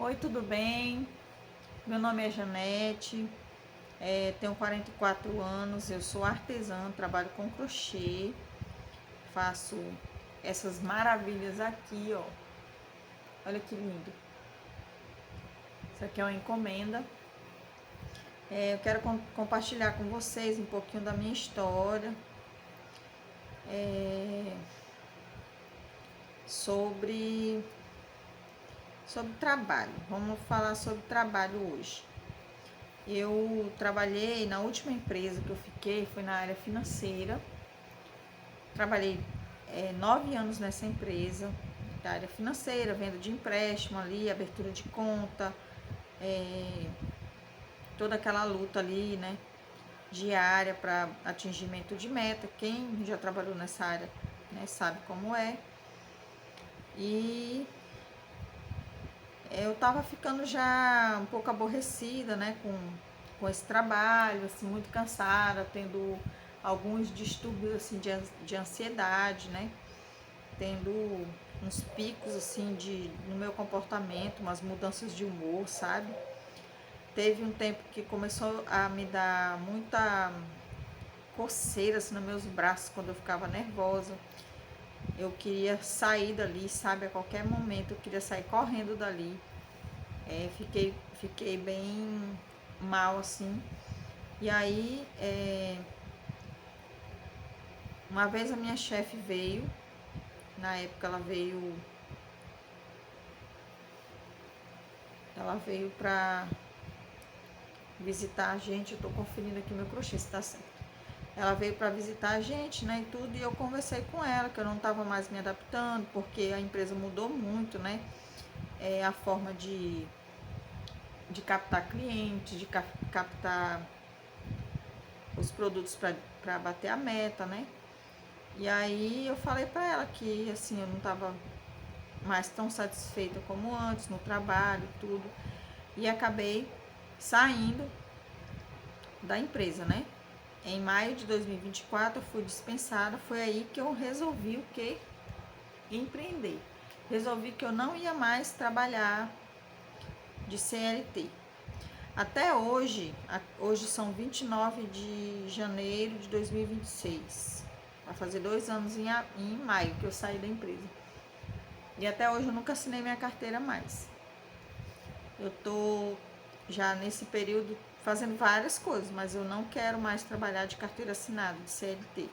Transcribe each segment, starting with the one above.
Oi, tudo bem? Meu nome é Janete, tenho 44 anos, eu sou artesã, trabalho com crochê, faço essas maravilhas aqui, ó. Olha que lindo. Isso aqui é uma encomenda. Eu quero compartilhar com vocês um pouquinho da minha história, é, sobre, sobre trabalho. Vamos falar sobre trabalho hoje. Eu trabalhei na última empresa que eu fiquei, foi na área financeira. Trabalhei 9 anos nessa empresa, da área financeira, venda de empréstimo ali, abertura de conta, é, toda aquela luta ali, né, diária para atingimento de meta. Quem já trabalhou nessa área, né, sabe como é. E eu tava ficando já um pouco aborrecida, né, com esse trabalho, assim, muito cansada, tendo alguns distúrbios assim de ansiedade, né? Tendo uns picos assim no meu comportamento, umas mudanças de humor, sabe? Teve um tempo que começou a me dar muita coceira assim, nos meus braços quando eu ficava nervosa. Eu queria sair dali, sabe? A qualquer momento eu queria sair correndo dali. Fiquei bem mal assim. E aí, uma vez a minha chefe veio, na época ela veio pra visitar a gente. Eu tô conferindo aqui meu crochê se tá certo. Ela veio para visitar a gente, né, e tudo, e eu conversei com ela que eu não estava mais me adaptando, porque a empresa mudou muito, né, a forma de captar clientes, de captar os produtos para bater a meta, né. E aí eu falei para ela que, assim, eu não estava mais tão satisfeita como antes no trabalho, tudo, e acabei saindo da empresa, né. Em maio de 2024 eu fui dispensada. Foi aí que eu resolvi o que? Empreender. Resolvi que eu não ia mais trabalhar de CLT. Até hoje, hoje são 29 de janeiro de 2026. Vai fazer 2 anos em maio que eu saí da empresa. E até hoje eu nunca assinei minha carteira mais. Eu tô já nesse período fazendo várias coisas, mas eu não quero mais trabalhar de carteira assinada, de CLT.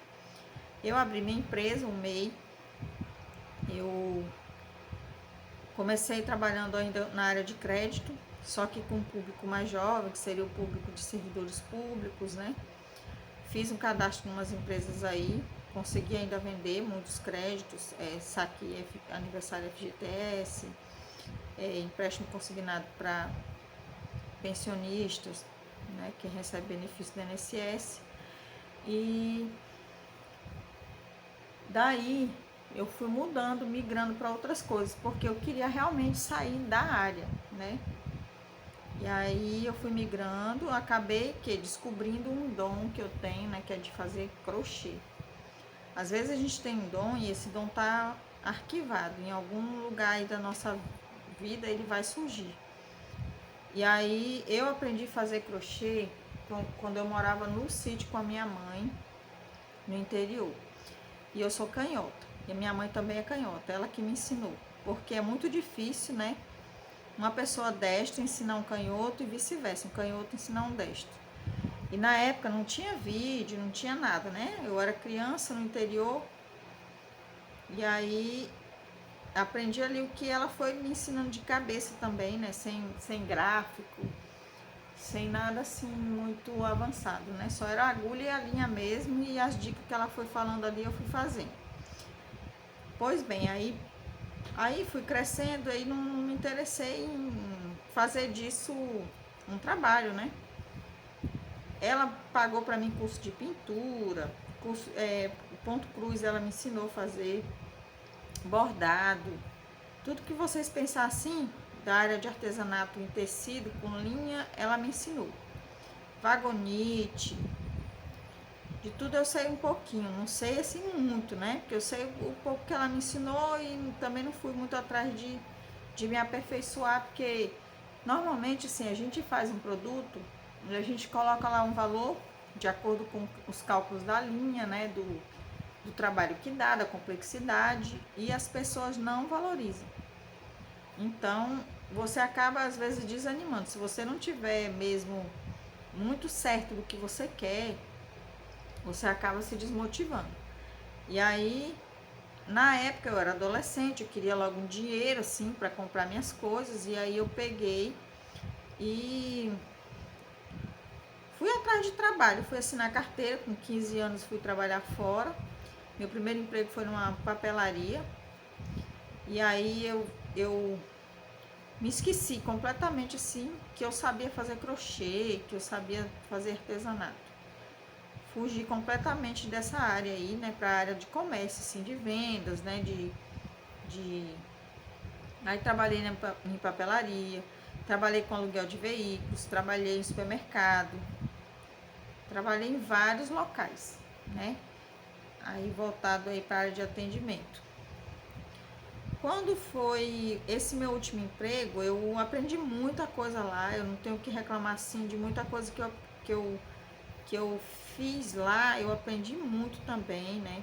Eu abri minha empresa, o MEI. Eu comecei trabalhando ainda na área de crédito, só que com um público mais jovem, que seria o público de servidores públicos, né? Fiz um cadastro em umas empresas aí, consegui ainda vender muitos créditos, saque aniversário FGTS, empréstimo consignado para pensionistas, né, que recebem benefício do INSS. E daí eu fui mudando, migrando para outras coisas, porque eu queria realmente sair da área, né? E aí eu fui migrando, acabei descobrindo um dom que eu tenho, né, que é de fazer crochê. Às vezes a gente tem um dom e esse dom tá arquivado em algum lugar aí da nossa vida, ele vai surgir. E aí eu aprendi a fazer crochê quando eu morava no sítio com a minha mãe, no interior. E eu sou canhota. E a minha mãe também é canhota, ela que me ensinou. Porque é muito difícil, né? Uma pessoa destra ensinar um canhoto e vice-versa, um canhoto ensinar um destro. E na época não tinha vídeo, não tinha nada, né? Eu era criança no interior e aí aprendi ali o que ela foi me ensinando de cabeça também, né? Sem gráfico, sem nada assim muito avançado, né? Só era a agulha e a linha mesmo, e as dicas que ela foi falando ali eu fui fazendo. Pois bem, aí fui crescendo, aí não me interessei em fazer disso um trabalho, né? Ela pagou para mim curso de pintura, ponto cruz ela me ensinou a fazer, bordado, tudo que vocês pensar assim, da área de artesanato em tecido, com linha, ela me ensinou. Vagonite, de tudo eu sei um pouquinho, não sei assim muito, né? Porque eu sei o pouco que ela me ensinou e também não fui muito atrás de me aperfeiçoar, porque normalmente assim, a gente faz um produto, a gente coloca lá um valor de acordo com os cálculos da linha, né, do trabalho que dá, da complexidade, e as pessoas não valorizam. Então, você acaba às vezes desanimando. Se você não tiver mesmo muito certo do que você quer, você acaba se desmotivando. E aí, na época eu era adolescente, eu queria logo um dinheiro assim para comprar minhas coisas, e aí eu peguei e fui atrás de trabalho, fui assinar carteira, com 15 anos fui trabalhar fora. Meu primeiro emprego foi numa papelaria. E aí eu me esqueci completamente assim que eu sabia fazer crochê, que eu sabia fazer artesanato. Fugi completamente dessa área aí, né, para a área de comércio, assim, de vendas, né, de... Aí trabalhei em papelaria, trabalhei com aluguel de veículos, trabalhei em supermercado, trabalhei em vários locais, né, aí voltado aí para a área de atendimento. Quando foi esse meu último emprego, eu aprendi muita coisa lá, eu não tenho que reclamar assim de muita coisa que eu fiz lá, eu aprendi muito também, né?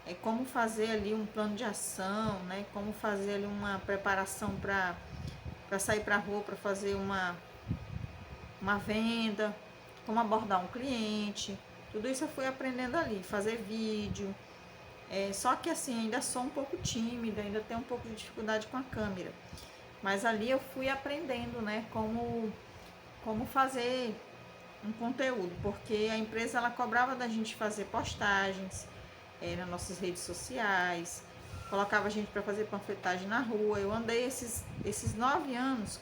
É como fazer ali um plano de ação, né? Como fazer ali uma preparação para sair para a rua, para fazer uma venda, como abordar um cliente. Tudo isso eu fui aprendendo ali, fazer vídeo. Só que assim, ainda sou um pouco tímida, ainda tenho um pouco de dificuldade com a câmera. Mas ali eu fui aprendendo, né, como fazer um conteúdo, porque a empresa ela cobrava da gente fazer postagens nas nossas redes sociais, colocava a gente para fazer panfletagem na rua. Eu andei esses 9 anos,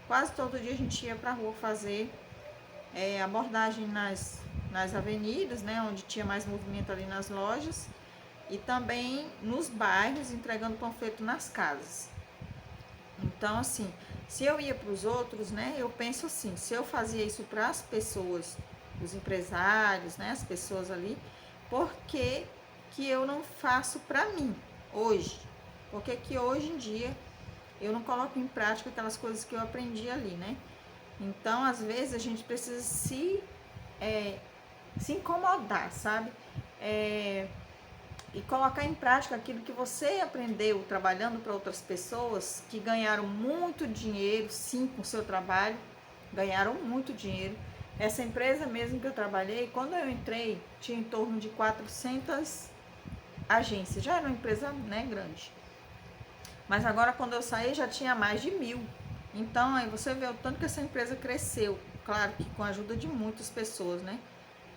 quase todo dia a gente ia para a rua fazer abordagem nas avenidas, né, onde tinha mais movimento ali nas lojas, e também nos bairros, entregando panfleto nas casas. Então, assim, se eu ia para os outros, né, eu penso assim, se eu fazia isso para as pessoas, os empresários, né, as pessoas ali, por que que eu não faço para mim hoje? Por que que hoje em dia eu não coloco em prática aquelas coisas que eu aprendi ali, né? Então, às vezes, a gente precisa se incomodar, sabe? E colocar em prática aquilo que você aprendeu trabalhando para outras pessoas que ganharam muito dinheiro, sim, com o seu trabalho, ganharam muito dinheiro. Essa empresa mesmo que eu trabalhei, quando eu entrei, tinha em torno de 400 agências, já era uma empresa, né, grande. Mas agora, quando eu saí, já tinha mais de 1.000. Então, aí você vê o tanto que essa empresa cresceu, claro que com a ajuda de muitas pessoas, né?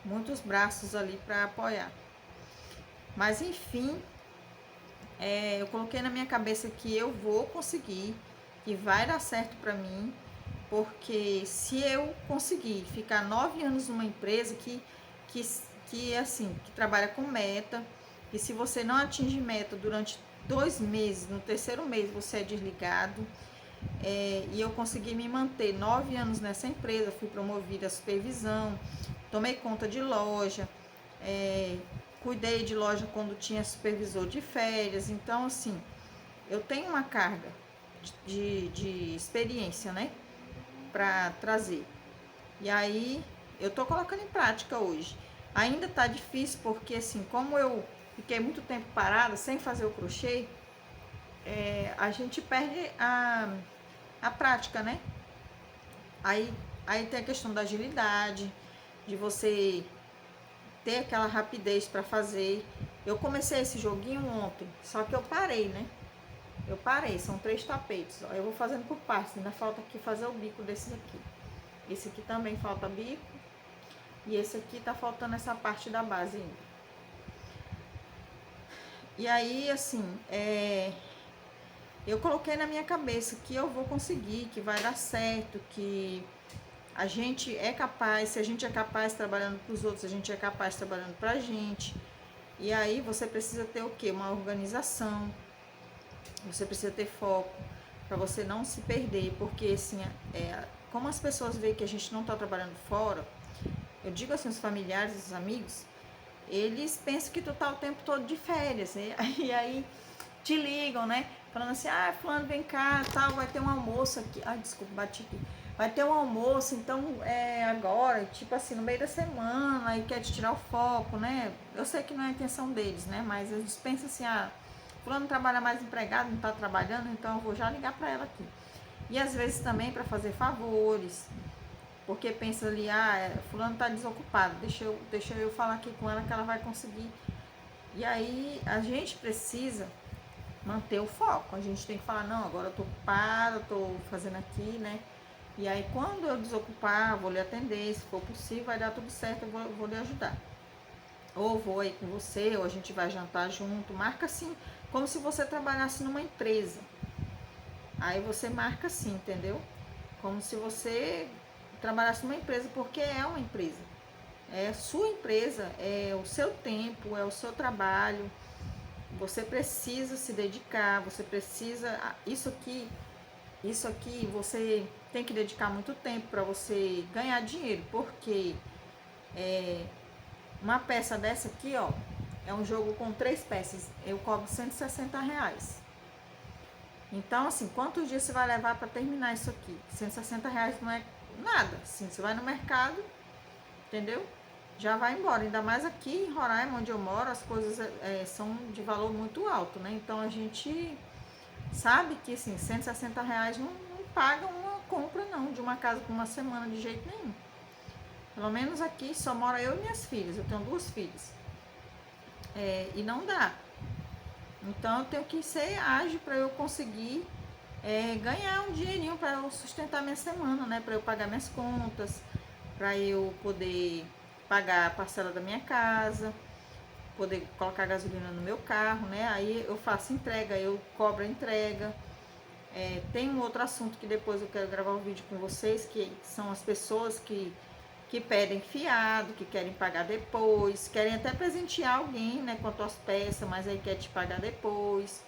Muitos braços ali para apoiar. Mas enfim, eu coloquei na minha cabeça que eu vou conseguir, que vai dar certo para mim, porque se eu conseguir ficar 9 anos numa empresa que assim, que trabalha com meta, e se você não atinge meta durante 2 meses, no terceiro mês você é desligado, e eu consegui me manter 9 anos nessa empresa, fui promovida a supervisão, tomei conta de loja, cuidei de loja quando tinha supervisor de férias. Então, assim, eu tenho uma carga de experiência, né, para trazer. E aí, eu tô colocando em prática hoje. Ainda tá difícil porque, assim, como eu fiquei muito tempo parada, sem fazer o crochê, a gente perde a prática, né? Aí tem a questão da agilidade, de você ter aquela rapidez para fazer. Eu comecei esse joguinho ontem, só que eu parei, né? Eu parei, são 3 tapetes. Ó, eu vou fazendo por partes, ainda falta aqui fazer o bico desses aqui. Esse aqui também falta bico. E esse aqui tá faltando essa parte da base ainda. E aí, assim, eu coloquei na minha cabeça que eu vou conseguir, que vai dar certo, que a gente é capaz, se a gente é capaz trabalhando para os outros, a gente é capaz trabalhando para a gente. E aí você precisa ter o quê? Uma organização, você precisa ter foco, para você não se perder, porque assim, como as pessoas veem que a gente não está trabalhando fora, eu digo assim, os familiares, os amigos, eles pensam que tu tá o tempo todo de férias, e aí te ligam, né, falando assim, ah, fulano, vem cá, tal, vai ter um almoço aqui. Ai, desculpa, bati aqui. Vai ter um almoço, então, agora, tipo assim, no meio da semana, e quer te tirar o foco, né? Eu sei que não é a intenção deles, né? Mas eles pensam assim, ah, fulano trabalha mais empregado, não tá trabalhando, então eu vou já ligar pra ela aqui. E às vezes também para fazer favores, porque pensa ali, ah, fulano tá desocupado, deixa eu falar aqui com ela que ela vai conseguir. E aí a gente precisa manter o foco. A gente tem que falar, não, agora eu tô ocupada, tô fazendo aqui, né? E aí quando eu desocupar, vou lhe atender, se for possível, vai dar tudo certo, vou lhe ajudar. Ou vou aí com você, ou a gente vai jantar junto. Marca assim, como se você trabalhasse numa empresa. Aí você marca assim, entendeu? Como se você trabalhasse numa empresa, porque é uma empresa. É a sua empresa, é o seu tempo, é o seu trabalho. Você precisa se dedicar, você precisa. Isso aqui você tem que dedicar muito tempo para você ganhar dinheiro, porque uma peça dessa aqui, ó, é um jogo com 3 peças. Eu cobro R$ 160. Então, assim, quantos dias você vai levar para terminar isso aqui? R$ 160 não é nada. Assim, você vai no mercado, entendeu? Já vai embora. Ainda mais aqui em Roraima, onde eu moro, as coisas são de valor muito alto, né? Então a gente sabe que assim, R$ 160 não paga uma compra não de uma casa por uma semana de jeito nenhum. Pelo menos aqui só mora eu e minhas filhas. Eu tenho 2 filhas. E não dá. Então eu tenho que ser ágil para eu conseguir ganhar um dinheirinho para eu sustentar minha semana, né? Para eu pagar minhas contas, para eu poder pagar a parcela da minha casa, poder colocar gasolina no meu carro, né? Aí eu faço entrega, eu cobro a entrega. Tem um outro assunto que depois eu quero gravar um vídeo com vocês, que são as pessoas que pedem fiado, que querem pagar depois, querem até presentear alguém, né, com as tuas peças, mas aí quer te pagar depois.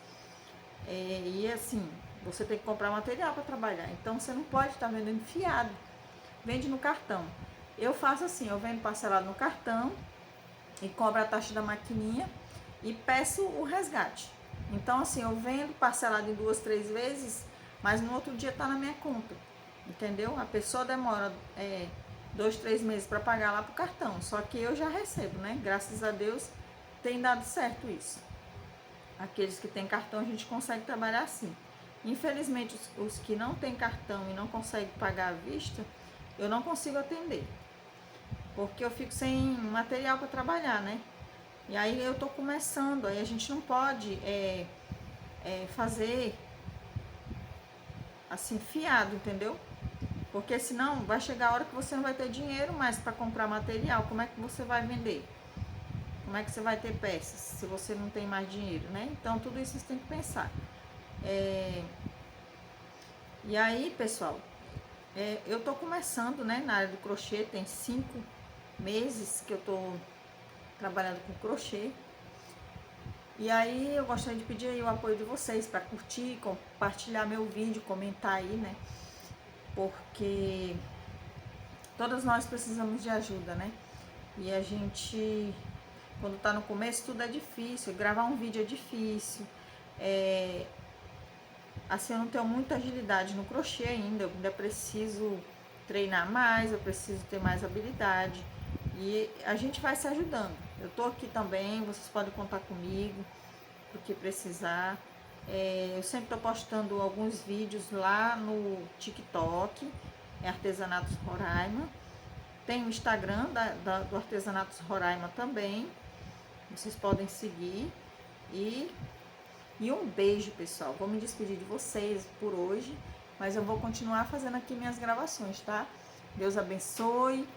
E assim, você tem que comprar material para trabalhar. Então você não pode estar vendendo fiado. Vende no cartão. Eu faço assim, eu vendo parcelado no cartão e cobro a taxa da maquininha e peço o resgate. Então assim, eu vendo parcelado em 2, 3 vezes, mas no outro dia tá na minha conta. Entendeu? A pessoa demora 2, 3 meses para pagar lá pro cartão. Só que eu já recebo, né? Graças a Deus tem dado certo isso. Aqueles que têm cartão a gente consegue trabalhar assim. Infelizmente, os que não têm cartão e não conseguem pagar à vista, eu não consigo atender. Porque eu fico sem material para trabalhar, né? E aí eu tô começando, aí a gente não pode fazer assim, fiado, entendeu? Porque senão vai chegar a hora que você não vai ter dinheiro mais para comprar material. Como é que você vai vender? Como é que você vai ter peças se você não tem mais dinheiro, né? Então tudo isso você tem que pensar. E aí, pessoal, eu tô começando, né, na área do crochê, tem 5 meses que eu tô trabalhando com crochê. E aí eu gostaria de pedir aí o apoio de vocês para curtir, compartilhar meu vídeo, comentar aí, né? Porque todas nós precisamos de ajuda, né? E a gente, quando tá no começo, tudo é difícil. Gravar um vídeo é difícil. Assim, eu não tenho muita agilidade no crochê ainda. Eu ainda preciso treinar mais, eu preciso ter mais habilidade. E a gente vai se ajudando. Eu tô aqui também, vocês podem contar comigo o que precisar. Eu sempre tô postando alguns vídeos lá no TikTok, Artesanatos Roraima. Tem o Instagram do Artesanatos Roraima também. Vocês podem seguir. E um beijo, pessoal. Vou me despedir de vocês por hoje, mas eu vou continuar fazendo aqui minhas gravações, tá? Deus abençoe.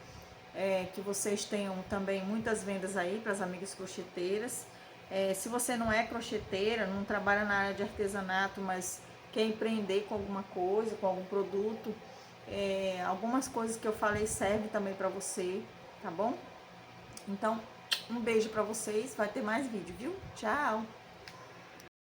Que vocês tenham também muitas vendas aí para as amigas crocheteiras. Se você não é crocheteira, não trabalha na área de artesanato, mas quer empreender com alguma coisa, com algum produto, algumas coisas que eu falei servem também para você, tá bom? Então, um beijo para vocês, vai ter mais vídeo, viu? Tchau!